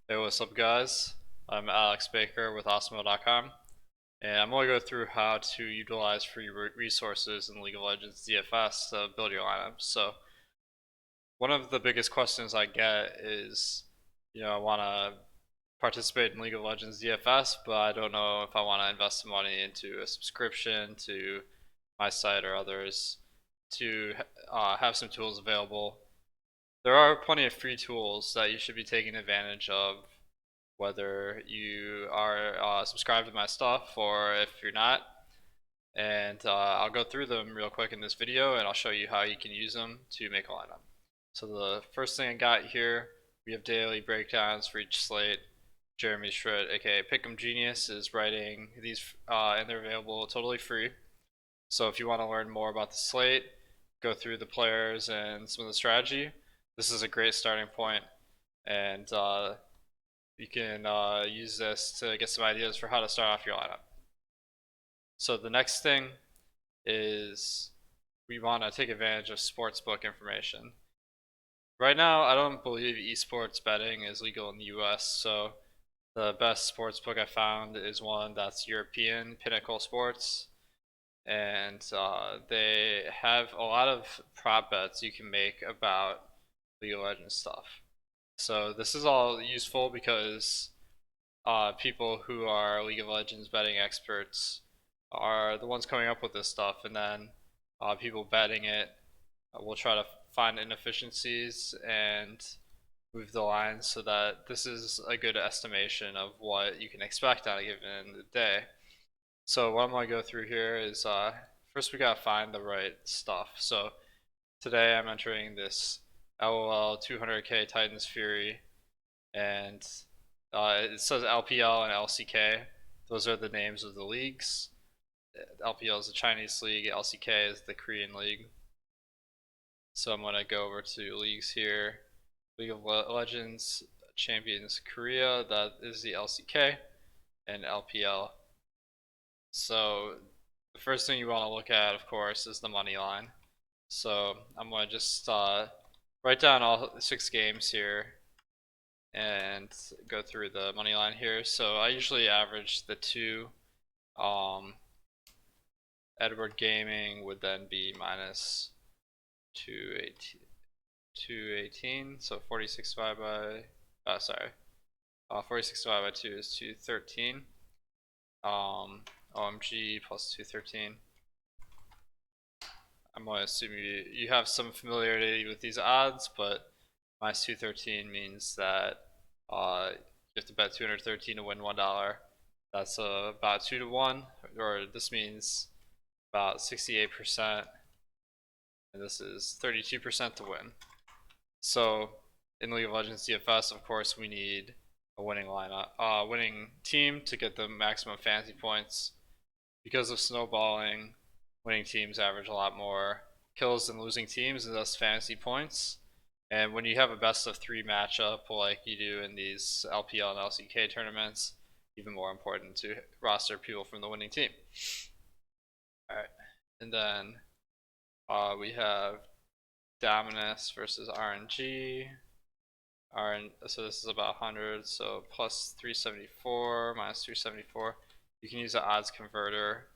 Hey, what's up, guys? I'm Alex Baker with Awesemo.com, and I'm going to go through how to utilize free resources in League of Legends DFS to build your lineup. So, one of the biggest questions I get is, I want to participate in League of Legends DFS, but I don't know if I want to invest some money into a subscription to my site or others to have some tools available. There are plenty of free tools that you should be taking advantage of, whether you are subscribed to my stuff or if you're not. And I'll go through them real quick in this video, and I'll show you how you can use them to make a lineup. So the first thing I got here, we have daily breakdowns for each slate. Jeremy Shred, aka Pick'em Genius, is writing these, and they're available totally free. So if you want to learn more about the slate, go through the players and some of the strategy, this is a great starting point. And you can use this to get some ideas for how to start off your lineup. So the next thing is we want to take advantage of sportsbook information. Right now, I don't believe esports betting is legal in the US, so the best sportsbook I found is one that's European, Pinnacle Sports, and they have a lot of prop bets you can make about League of Legends stuff. So this is all useful because people who are League of Legends betting experts are the ones coming up with this stuff, and then people betting it will try to find inefficiencies and move the lines so that this is a good estimation of what you can expect on a given day. So what I'm going to go through here is first we got to find the right stuff. So today I'm entering this LOL 200k Titans Fury, and it says LPL and LCK. Those are the names of the leagues. LPL is the Chinese league, LCK is the Korean league. So I'm going to go over to leagues here. League of Legends Champions Korea, that is the LCK, and LPL. So the first thing you want to look at, of course, is the money line. So I'm going to just write down all 6 games here and go through the money line here. So I usually average the 2. Edward Gaming would then be minus 218, 218. So 46 divided by, 46 divided by 2 is 213. OMG plus 213. I'm going to assume you have some familiarity with these odds, but minus 213 means that you have to bet 213 to win $1. That's about 2 to 1, or this means about 68%, and this is 32% to win. So in League of Legends DFS, of course, we need a winning lineup, winning team to get the maximum fantasy points. Because of snowballing, winning teams average a lot more kills than losing teams, and thus fantasy points. And when you have a best of 3 matchup like you do in these LPL and LCK tournaments, even more important to roster people from the winning team. Alright, and then we have Dominus versus RNG. So this is about 100, so plus 374 minus 374. You can use the odds converter,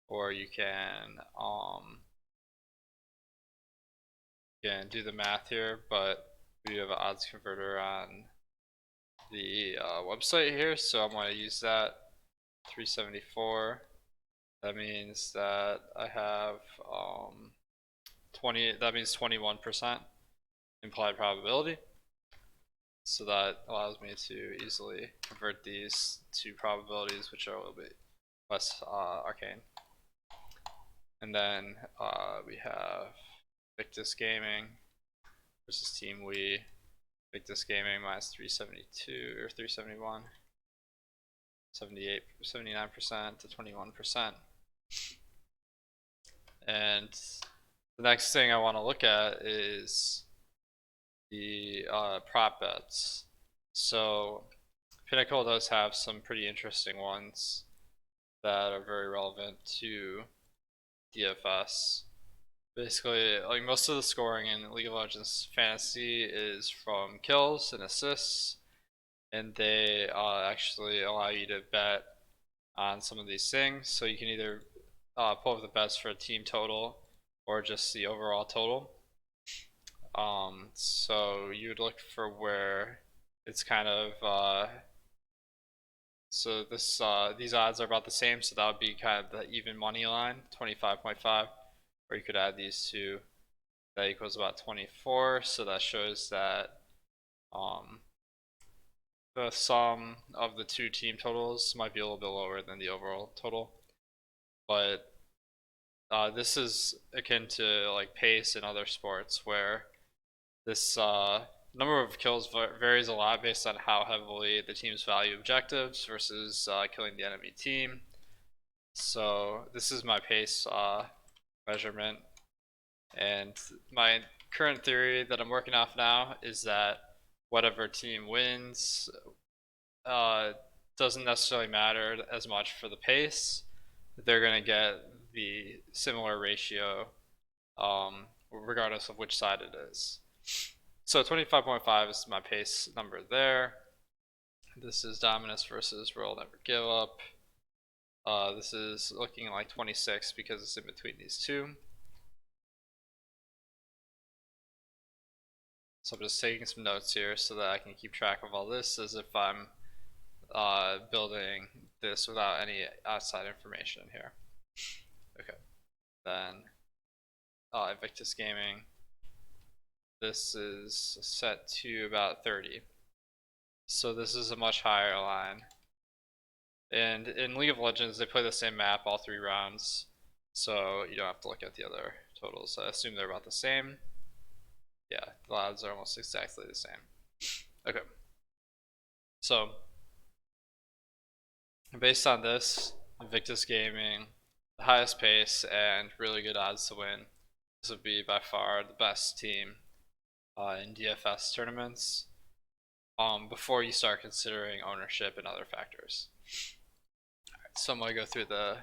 or you can do the math here, but we have an odds converter on the website here, so I'm going to use that. 374. That means that I have 20. That means 21% implied probability. So that allows me to easily convert these to probabilities, which are a little bit less arcane. And then we have Victus Gaming versus Team Wii. Victus Gaming minus 372 or 371. 79% to 21%. And the next thing I want to look at is the prop bets. So Pinnacle does have some pretty interesting ones that are very relevant to DFS. Basically, like most of the scoring in League of Legends Fantasy is from kills and assists, and they actually allow you to bet on some of these things. So you can either pull up the bets for a team total or just the overall total. So you would look for where it's kind of so these odds are about the same, so that would be kind of the even money line, 25.5, or you could add these two. That equals about 24, so that shows that the sum of the two team totals might be a little bit lower than the overall total, but this is akin to like pace in other sports where this number of kills varies a lot based on how heavily the teams value objectives versus killing the enemy team. So this is my pace measurement, and my current theory that I'm working off now is that whatever team wins uh, doesn't necessarily matter as much for the pace. They're going to get the similar ratio regardless of which side it is. So 25.5 is my pace number there. This is Dominus versus Roll Never Give Up. This is looking like 26 because it's in between these two. So I'm just taking some notes here so that I can keep track of all this as if I'm building this without any outside information here. Okay, then Invictus Gaming. This is set to about 30. So this is a much higher line. And in League of Legends, they play the same map all 3 rounds, so you don't have to look at the other totals. I assume they're about the same. Yeah, the odds are almost exactly the same. Okay. So, based on this, Invictus Gaming, the highest pace and really good odds to win. This would be by far the best team in DFS tournaments before you start considering ownership and other factors. Alright, so I'm going to go through the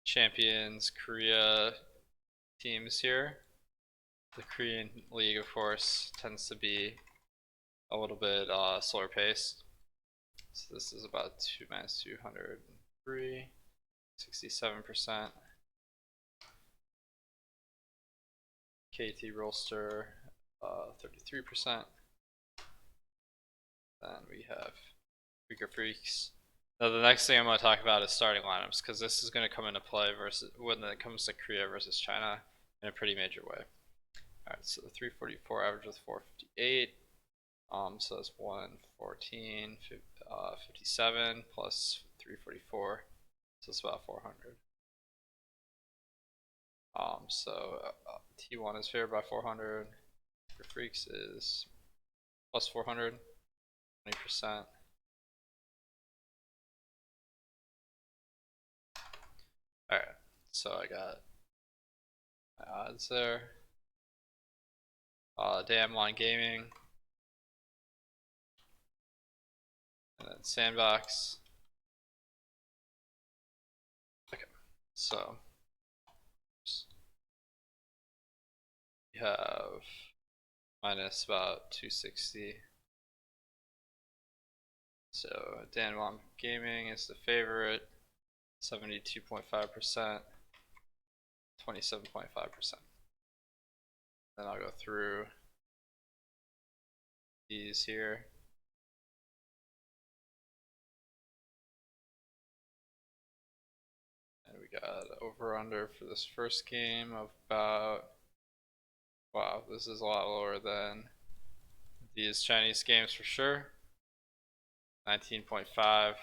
Champions Korea teams here. The Korean League, of course, tends to be a little bit slower paced. So this is about 2 minus 203, 67%. KT Rollster, 33%. Then we have Weaker Freaks. Now the next thing I'm going to talk about is starting lineups, because this is going to come into play versus when it comes to Korea versus China in a pretty major way. Alright, so the 344 average with 458. So that's 114, 57 plus 344. So it's about 400. T1 is favored by 400. For Freaks is plus 400, 20%. Alright, so I got my odds there. Damn Line Gaming. And then Sandbox. Okay, so we have minus about 260. So Danwon Gaming is the favorite, 72.5%, 27.5%. Then I'll go through these here. And we got over under for this first game of about, wow, this is a lot lower than these Chinese games for sure. 19.5.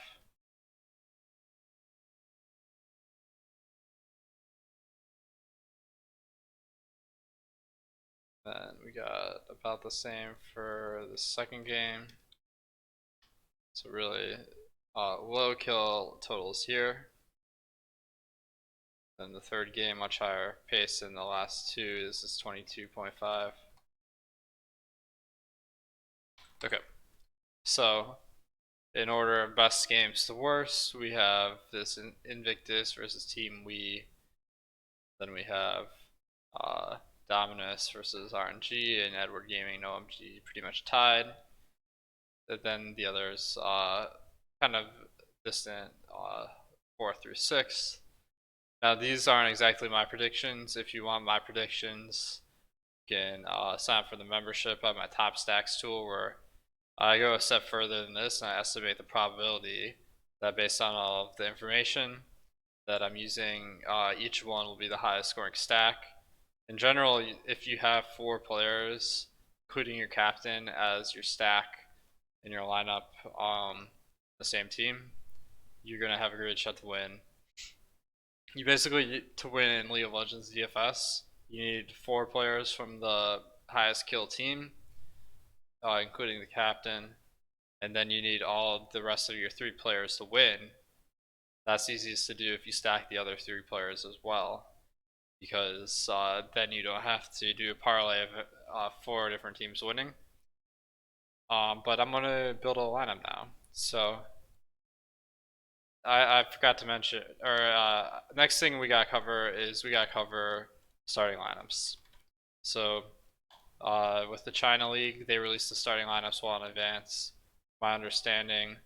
Then we got about the same for the second game. So really low kill totals here. Then the third game, much higher pace than the last two. This is 22.5. Okay, so in order of best games to worst, we have this Invictus versus Team We. Then we have Dominus versus RNG and Edward Gaming and OMG pretty much tied. then the others kind of distant 4th through 6th. Now these aren't exactly my predictions. If you want my predictions, you can sign up for the membership at my top stacks tool, where I go a step further than this and I estimate the probability that based on all of the information that I'm using, each one will be the highest scoring stack. In general, if you have 4 players, including your captain as your stack in your lineup, the same team, you're gonna have a great shot to win. You basically, to win in League of Legends DFS, you need 4 players from the highest kill team, including the captain, and then you need all the rest of your 3 players to win. That's easiest to do if you stack the other 3 players as well, because then you don't have to do a parlay of 4 different teams winning. But I'm gonna build a lineup now. So I forgot to mention, or next thing we gotta cover is we gotta cover starting lineups. So with the China League, they released the starting lineups well in advance. My understanding,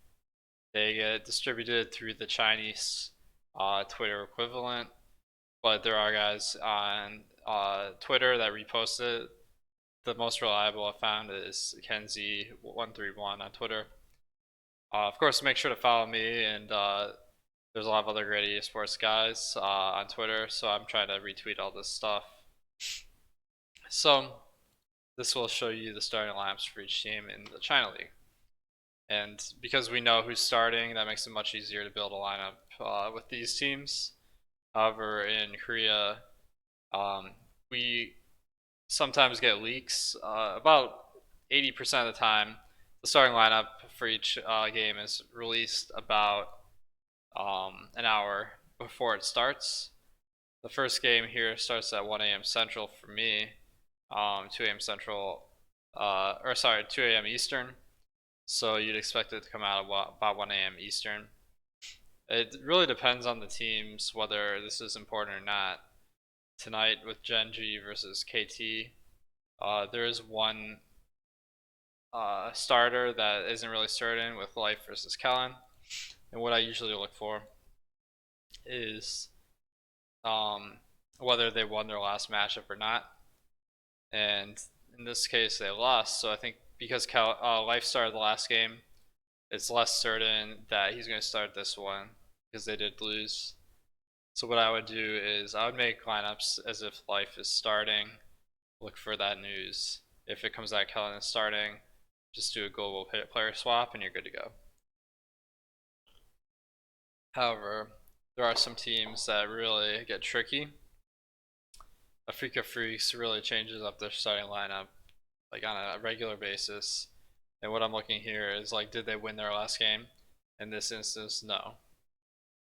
they get distributed through the Chinese Twitter equivalent, but there are guys on Twitter that repost it. The most reliable I found is Kenzie131 on Twitter. Of course, make sure to follow me, and there's a lot of other great esports guys on Twitter, so I'm trying to retweet all this stuff. So this will show you the starting lineups for each team in the China League. And because we know who's starting, that makes it much easier to build a lineup with these teams. However, in Korea, we sometimes get leaks. About 80% of the time, the starting lineup for each game is released about an hour before it starts. The first game here starts at 1 a.m. Central for me, 2 a.m. Central, 2 a.m. Eastern. So you'd expect it to come out about 1 a.m. Eastern. It really depends on the teams whether this is important or not. Tonight with Genji versus KT, there is one starter that isn't really certain with Life versus Kellen. And what I usually look for is whether they won their last matchup or not. And in this case, they lost. So I think because Life started the last game, it's less certain that he's going to start this one because they did lose. So what I would do is I would make lineups as if Life is starting. Look for that news. If it comes out Kellen is starting, just do a global player swap and you're good to go. However, there are some teams that really get tricky. Afrika Freaks really changes up their starting lineup like on a regular basis. And what I'm looking here is like, did they win their last game? In this instance, no.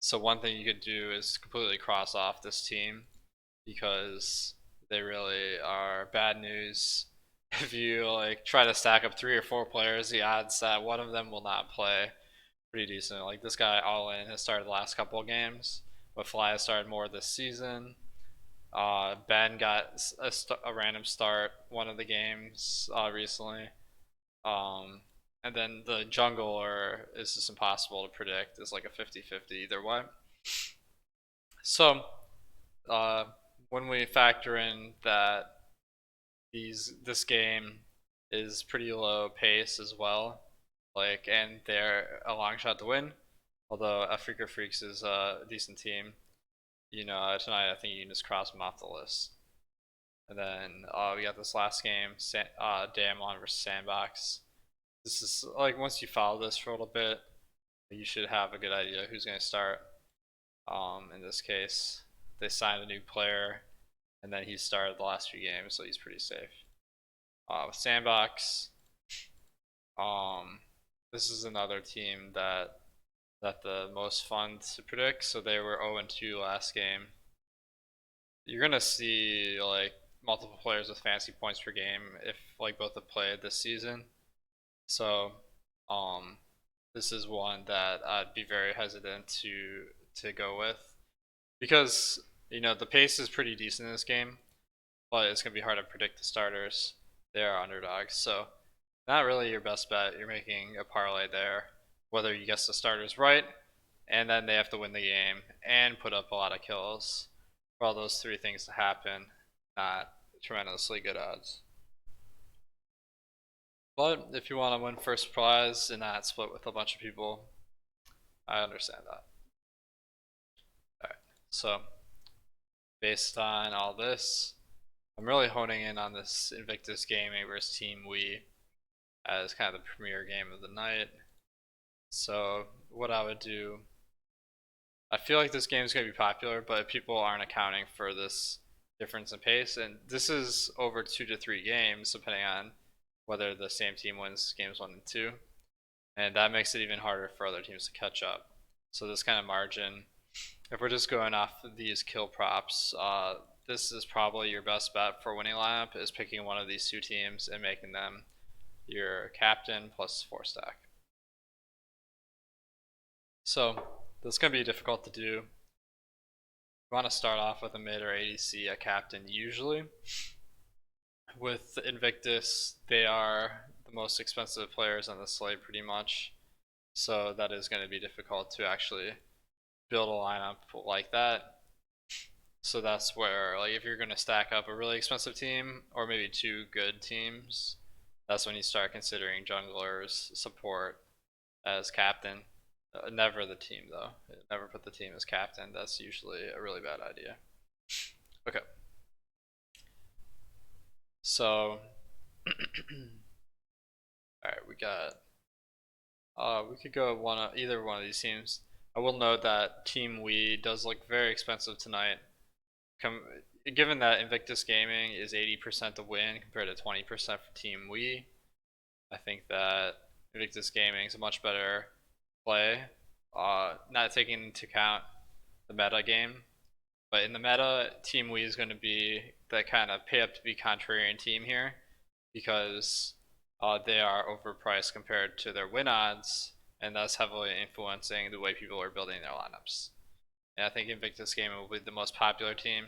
So one thing you could do is completely cross off this team because they really are bad news. If you like try to stack up 3 or 4 players, the odds that one of them will not play pretty decent. Like this guy All In has started the last couple of games, but Fly has started more this season. Ben got a random start one of the games recently. And then the jungler is just impossible to predict. It's like a 50-50 either way. So when we factor in that this game is pretty low pace as well, like, and they're a long shot to win, although Afrika Freaks is a decent team. You know, tonight I think you can just cross them off the list. And then we got this last game, Damwon versus Sandbox. This is like, once you follow this for a little bit, you should have a good idea who's going to start. In this case, they signed a new player, and then he started the last few games, so he's pretty safe. With Sandbox, this is another team that the most fun to predict. So they were 0-2 last game. You're gonna see like multiple players with fantasy points per game if like both have played this season. So this is one that I'd be very hesitant to go with because you know the pace is pretty decent in this game, but it's gonna be hard to predict the starters. They are underdogs, so not really your best bet. You're making a parlay there, whether you guess the starters right, and then they have to win the game and put up a lot of kills. For all those three things to happen, not tremendously good odds. But if you want to win first prize and not split with a bunch of people, I understand that. Alright, so based on all this, I'm really honing in on this Invictus Gaming versus Team We as kind of the premier game of the night. So what I would do, I feel like this game is going to be popular, but people aren't accounting for this difference in pace, and this is over 2 to 3 games depending on whether the same team wins games 1 and 2, and that makes it even harder for other teams to catch up. So this kind of margin, if we're just going off these kill props, this is probably your best bet for winning lineup, is picking one of these two teams and making them your captain plus 4 stack. So this is going to be difficult to do. You want to start off with a mid or ADC, a captain usually. With Invictus, they are the most expensive players on the slate pretty much, so that is going to be difficult to actually build a lineup like that. So that's where, like, if you're going to stack up a really expensive team or maybe two good teams, that's when you start considering junglers, support as captain. Never the team though. Never put the team as captain. That's usually a really bad idea. Okay. So, alright, we could go either one of these teams. I will note that Team We does look very expensive tonight. Given that Invictus Gaming is 80% to win compared to 20% for Team We, I think that Invictus Gaming is a much better play. Not taking into account the meta game, but in the meta, Team We is going to be the kind of pay up to be contrarian team here, because they are overpriced compared to their win odds, and that's heavily influencing the way people are building their lineups. And I think Invictus Gaming will be the most popular team.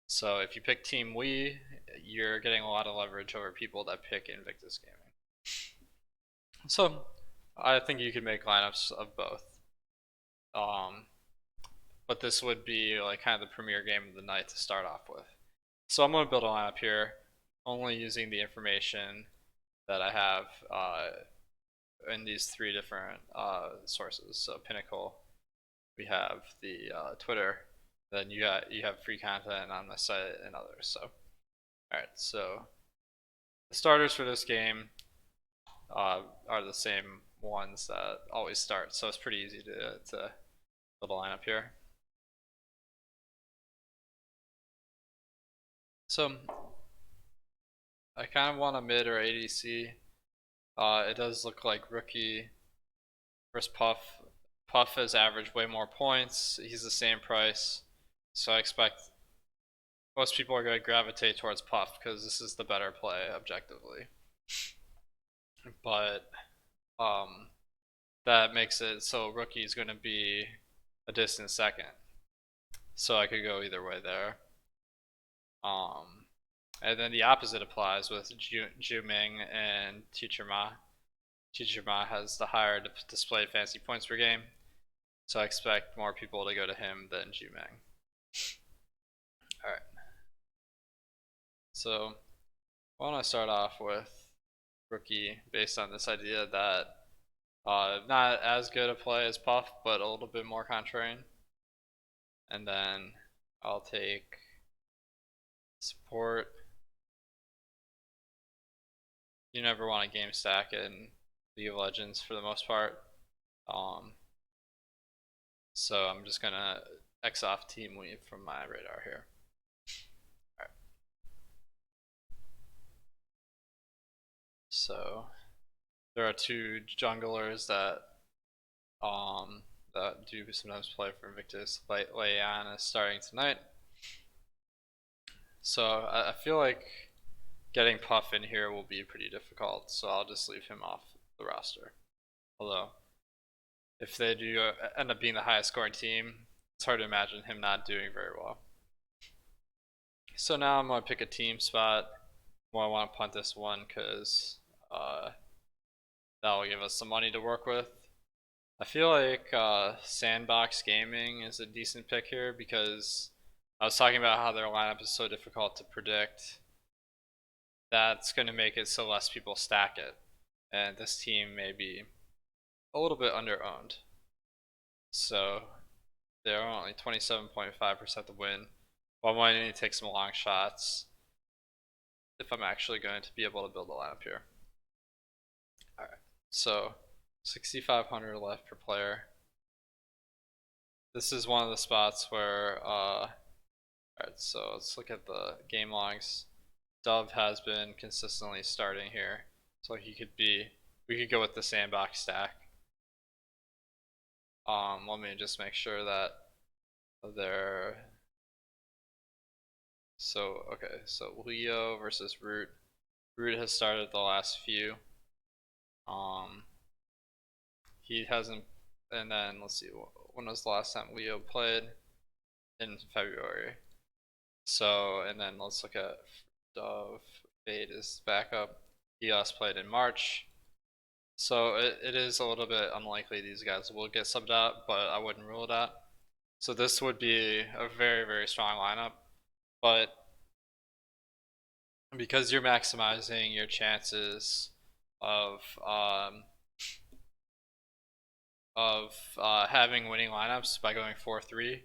So if you pick Team We, you're getting a lot of leverage over people that pick Invictus Gaming. So I think you could make lineups of both. But this would be like kind of the premier game of the night to start off with. So I'm going to build a lineup here, only using the information that I have in these three different sources. So Pinnacle, we have the Twitter, then you have free content on the site and others. So alright, so the starters for this game are the same ones that always start, so it's pretty easy to build a lineup here. So I kind of want a mid or ADC. It does look like Rookie versus Puff. Puff has averaged way more points. He's the same price, so I expect most people are going to gravitate towards Puff because this is the better play objectively. But that makes it so Rookie is going to be a distant second, so I could go either way there. And then the opposite applies with Ming and Teacher Ma. Teacher Ma has the higher displayed fantasy points per game, so I expect more people to go to him than Ming. Alright. So I want to start off with Rookie based on this idea that not as good a play as Puff, but a little bit more contrarian. And then I'll take support. You never want to game stack in League of Legends for the most part. So I'm just gonna X off Team Weave from my radar here. Alright. So there are two junglers that do sometimes play for Invictus. Leon is starting tonight. So I feel like getting Puff in here will be pretty difficult, so I'll just leave him off the roster. Although, if they do end up being the highest scoring team, it's hard to imagine him not doing very well. So now I'm going to pick a team spot. Well, I want to punt this one because that will give us some money to work with. I feel like Sandbox Gaming is a decent pick here because I was talking about how their lineup is so difficult to predict. That's going to make it so less people stack it, and this team may be a little bit under-owned. So they're only 27.5% to win. Well, I might need to take some long shots if I'm actually going to be able to build a lineup here. Alright, so 6,500 left per player. This is one of the spots where, alright, so let's look at the game logs. Dove has been consistently starting here, so we could go with the sandbox stack. Let me just make sure that they're, so okay, so Leo versus Root. Root has started the last few. He hasn't, and then let's see, when was the last time Leo played? In February. So, and then let's look at Dove. Fade is back up. He last played in March. So it is a little bit unlikely these guys will get subbed out, but I wouldn't rule it out. So this would be a very, very strong lineup, but because you're maximizing your chances of having winning lineups by going 4-3,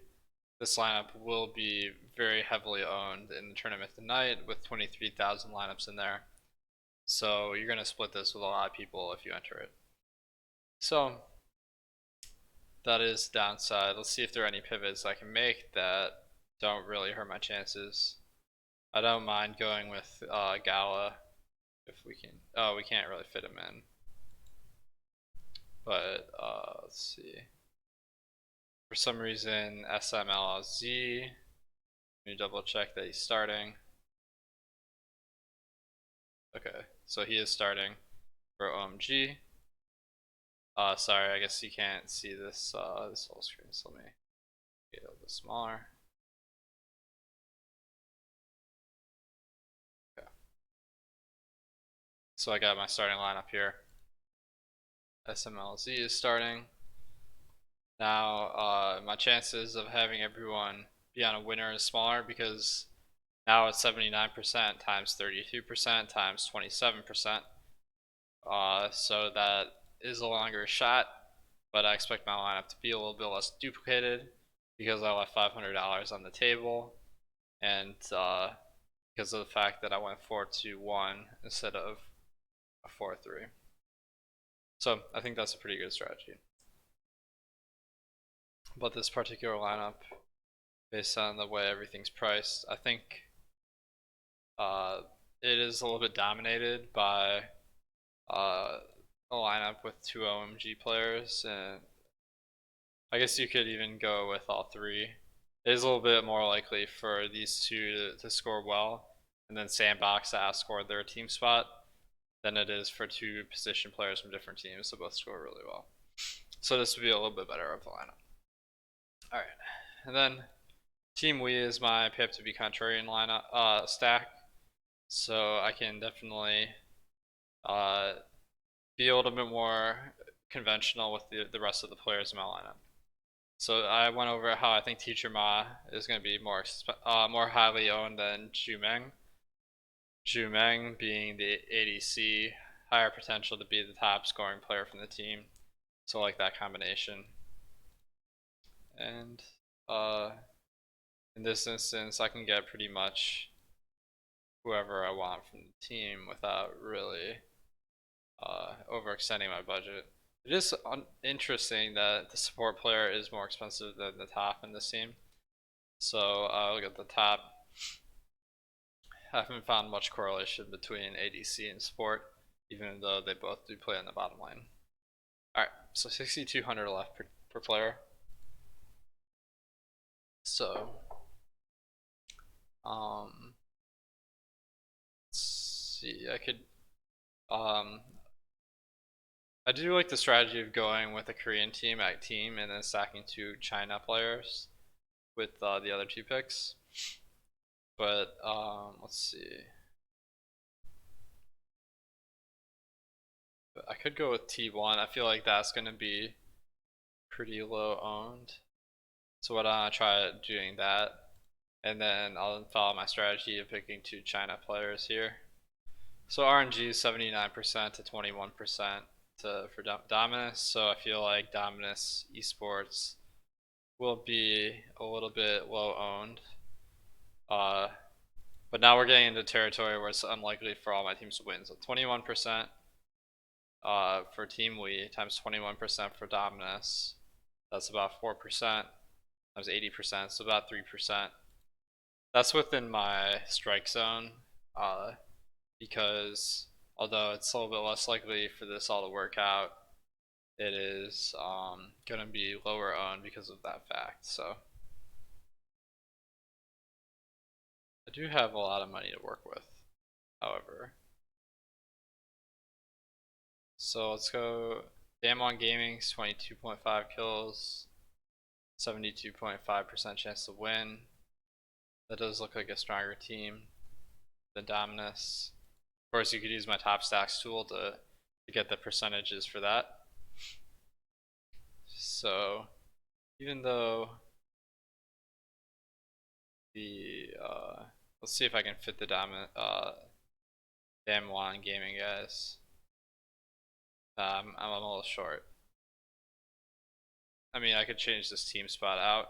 this lineup will be very heavily owned in the tournament tonight with 23,000 lineups in there. So you're going to split this with a lot of people if you enter it. So that is the downside. Let's see if there are any pivots I can make that don't really hurt my chances. I don't mind going with Gala if we can. Oh, we can't really fit him in. But let's see. For some reason, SMLZ. Let me double check that he's starting. Okay, so he is starting for OMG. Sorry, I guess you can't see this this whole screen, so let me get a little bit smaller. Okay. So I got my starting lineup here. SMLZ is starting. Now, my chances of having everyone be on a winner is smaller because now it's 79% times 32% times 27%. So that is a longer shot, but I expect my lineup to be a little bit less duplicated because I left $500 on the table, and because of the fact that I went 4-2-1 instead of a 4-3. So I think that's a pretty good strategy. But this particular lineup, based on the way everything's priced, I think it is a little bit dominated by a lineup with 2 OMG players, and I guess you could even go with all 3. It is a little bit more likely for these 2 to score well, and then Sandbox to outscore their team spot, than it is for 2 position players from different teams to both score really well. So this would be a little bit better of a lineup. Alright, and then Team Wii is my pip to be contrarian lineup stack, so I can definitely be a little bit more conventional with the rest of the players in my lineup. So I went over how I think Teacher Ma is going to be more highly owned than Zhu Meng. Zhu Meng being the ADC, higher potential to be the top scoring player from the team. So I like that combination. And in this instance, I can get pretty much whoever I want from the team without really overextending my budget. It is interesting that the support player is more expensive than the top in this team. So look at the top. I haven't found much correlation between ADC and support, even though they both do play on the bottom lane. Alright, so 6,200 left per player. So, let's see, I do like the strategy of going with a Korean team at team and then stacking 2 China players with the other 2 picks. But let's see. I could go with T1. I feel like that's going to be pretty low owned. So why don't I try doing that? And then I'll follow my strategy of picking 2 China players here. So RNG is 79% to 21% for Dominus. So I feel like Dominus Esports will be a little bit low owned. But now we're getting into territory where it's unlikely for all my teams to win. So 21% for Team Wii times 21% for Dominus. That's about 4% times 80%, so about 3%. That's within my strike zone, because although it's a little bit less likely for this all to work out, it is going to be lower owned because of that fact. So I do have a lot of money to work with, however. So let's go Damwon Gaming's 22.5 kills, 72.5% chance to win. That does look like a stronger team than Dominus. Of course, you could use my top stacks tool to get the percentages for that. So even though the let's see if I can fit the Damwon Gaming guys. I'm a little short. I mean, I could change this team spot out.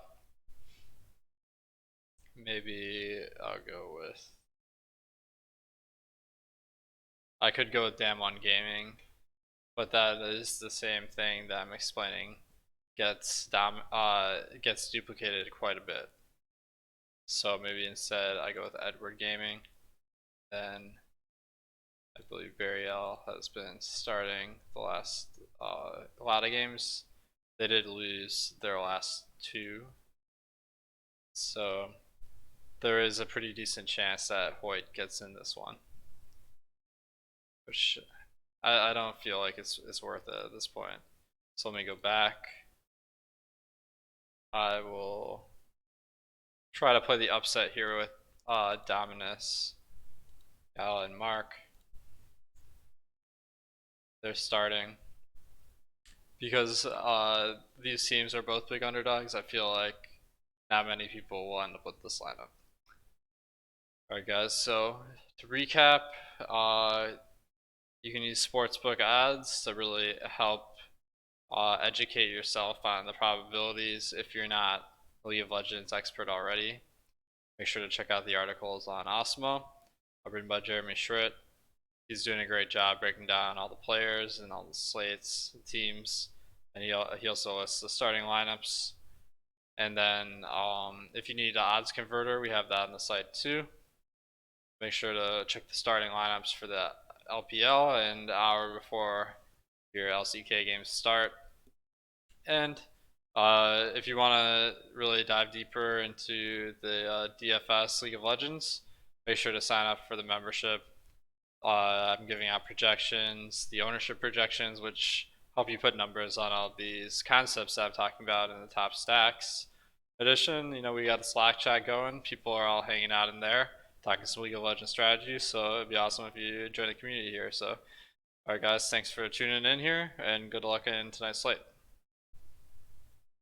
Maybe I'll go with. I could go with Damwon Gaming, but that is the same thing that I'm explaining gets duplicated quite a bit. So maybe instead I go with Edward Gaming. Then I believe Burial has been starting the last a lot of games. They did lose their last 2, so there is a pretty decent chance that Hoyt gets in this one, which I don't feel like it's worth it at this point. So let me go back. I will try to play the upset here with Dominus, Al, and Mark. They're starting. Because these teams are both big underdogs, I feel like not many people will end up with this lineup. Alright guys, so to recap, you can use sportsbook odds to really help educate yourself on the probabilities if you're not a League of Legends expert already. Make sure to check out the articles on Osmo, written by Jeremy Schritt. He's doing a great job breaking down all the players and all the slates, the teams, and he also lists the starting lineups. And then if you need an odds converter, we have that on the site too. Make sure to check the starting lineups for the LPL and an hour before your LCK games start. And if you want to really dive deeper into the DFS League of Legends, make sure to sign up for the membership. I'm giving out projections, the ownership projections, which help you put numbers on all these concepts that I'm talking about in the top stacks. In addition, we got the Slack chat going. People are all hanging out in there, talking some League of Legends strategy. So it'd be awesome if you join the community here. So, alright guys, thanks for tuning in here, and good luck in tonight's slate.